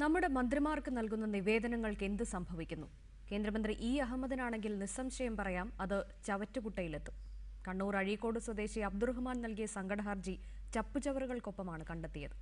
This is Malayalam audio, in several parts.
നമ്മുടെ മന്ത്രിമാർക്ക് നൽകുന്ന നിവേദനങ്ങൾക്ക് എന്ത് സംഭവിക്കുന്നു? കേന്ദ്രമന്ത്രി ഇ അഹമ്മദിനാണെങ്കിൽ നിസ്സംശയം പറയാം, അത് ചവറ്റുകുട്ടയിലെത്തും. കണ്ണൂർ അഴീക്കോട് സ്വദേശി അബ്ദുറഹ്മാൻ നൽകിയ സങ്കടഹർജി ചപ്പുചവറുകൾക്കൊപ്പമാണ് കണ്ടെത്തിയത്.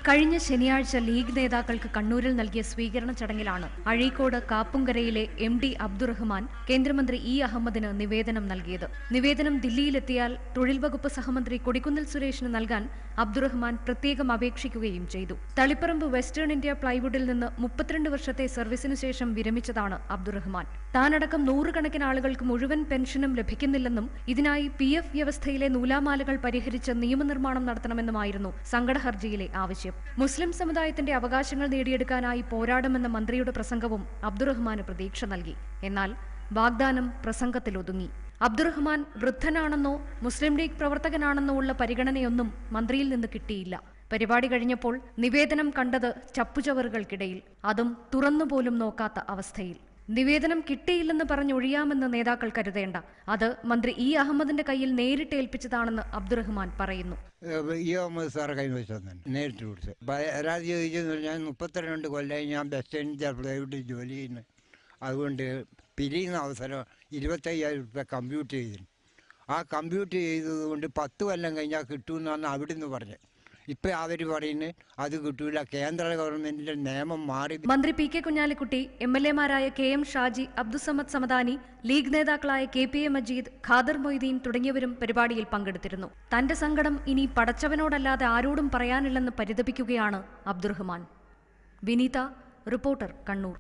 കഴിഞ്ഞ ശനിയാഴ്ച ലീഗ് നേതാക്കൾക്ക് കണ്ണൂരിൽ നൽകിയ സ്വീകരണ ചടങ്ങിലാണ് അഴീക്കോട് കാപ്പുങ്കരയിലെ MD അബ്ദുറഹ്മാൻ കേന്ദ്രമന്ത്രി ഇ അഹമ്മദിന് നിവേദനം നൽകിയത്. നിവേദനം ദില്ലിയിലെത്തിയാൽ തൊഴിൽ വകുപ്പ് സഹമന്ത്രി കൊടിക്കുന്നിൽ സുരേഷിന് നൽകാൻ അബ്ദുറഹ്മാൻ പ്രത്യേകം അപേക്ഷിക്കുകയും ചെയ്തു. തളിപ്പറമ്പ് വെസ്റ്റേൺ ഇന്ത്യ പ്ലൈവുഡിൽ നിന്ന് 32 വർഷത്തെ സർവീസിനു ശേഷം വിരമിച്ചതാണ് അബ്ദുറഹ്മാൻ. താനടക്കം നൂറുകണക്കിന് ആളുകൾക്ക് മുഴുവൻ പെൻഷനും ലഭിക്കുന്നില്ലെന്നും ഇതിനായി PF വ്യവസ്ഥയിലെ നൂലാമാലകൾ പരിഹരിച്ച് നിയമനിർമ്മാണം നടത്തണമെന്നുമായിരുന്നു സങ്കടഹർജിയിലെ ആവശ്യം. മുസ്ലിം സമുദായത്തിന്റെ അവകാശങ്ങൾ നേടിയെടുക്കാനായി പോരാടുമെന്ന മന്ത്രിയുടെ പ്രസംഗവും അബ്ദുറഹ്മാന് പ്രതീക്ഷ നൽകി. എന്നാൽ വാഗ്ദാനം പ്രസംഗത്തിലൊതുങ്ങി. അബ്ദുറഹ്മാൻ വൃദ്ധനാണെന്നോ മുസ്ലിം ലീഗ് പ്രവർത്തകനാണെന്നോ ഉള്ള പരിഗണനയൊന്നും മന്ത്രിയിൽ നിന്ന് കിട്ടിയില്ല. പരിപാടി കഴിഞ്ഞപ്പോൾ നിവേദനം കണ്ടത് ചപ്പുചവറുകൾക്കിടയിൽ, അതും തുറന്നുപോലും നോക്കാത്ത അവസ്ഥയിൽ. നിവേദനം കിട്ടിയില്ലെന്ന് പറഞ്ഞൊഴിയാമെന്ന് നേതാക്കൾ കരുതേണ്ട, അത് മന്ത്രി ഇ അഹമ്മദിന്റെ കയ്യിൽ നേരിട്ട് ഏൽപ്പിച്ചതാണെന്ന് അബ്ദുറഹ്മാൻ പറയുന്നു. ഇ അഹമ്മദ് സാറെ കൈവശം നേരിട്ട് കൊടുത്ത് പരാതി ചോദിച്ചെന്ന് പറഞ്ഞാൽ 32 കൊല്ലമായി ഞാൻ വെസ്റ്റേൺ ഇന്ത്യ പ്ലൈവുഡിൽ ജോലി ചെയ്യുന്നു. അതുകൊണ്ട് പിരിയുന്ന അവസരം 25,000 രൂപ കമ്പ്യൂട്ട് ചെയ്തിരുന്നു. ആ കമ്പ്യൂട്ട് ചെയ്തതുകൊണ്ട് 10 കൊല്ലം കഴിഞ്ഞാൽ കിട്ടുമെന്നാണ് അവിടുന്ന് പറഞ്ഞത്. ഇപ്പം അവർ പറയുന്നത് അത് കിട്ടൂല, കേന്ദ്ര ഗവൺമെന്റിന്റെ നിയമം മാറി. മന്ത്രി PK കുഞ്ഞാലിക്കുട്ടി, MLA മാരായ KM ഷാജി, അബ്ദുസമദ് സമദാനി, ലീഗ് നേതാക്കളായ KPA മജീദ്, ഖാദർ മൊയ്തീൻ തുടങ്ങിയവരും പരിപാടിയിൽ പങ്കെടുത്തിരുന്നു. തന്റെ സങ്കടം ഇനി പടച്ചവനോടല്ലാതെ ആരോടും പറയാനില്ലെന്ന് പരിതപിക്കുകയാണ് അബ്ദുറഹ്മാൻ. വിനീത, റിപ്പോർട്ടർ, കണ്ണൂർ.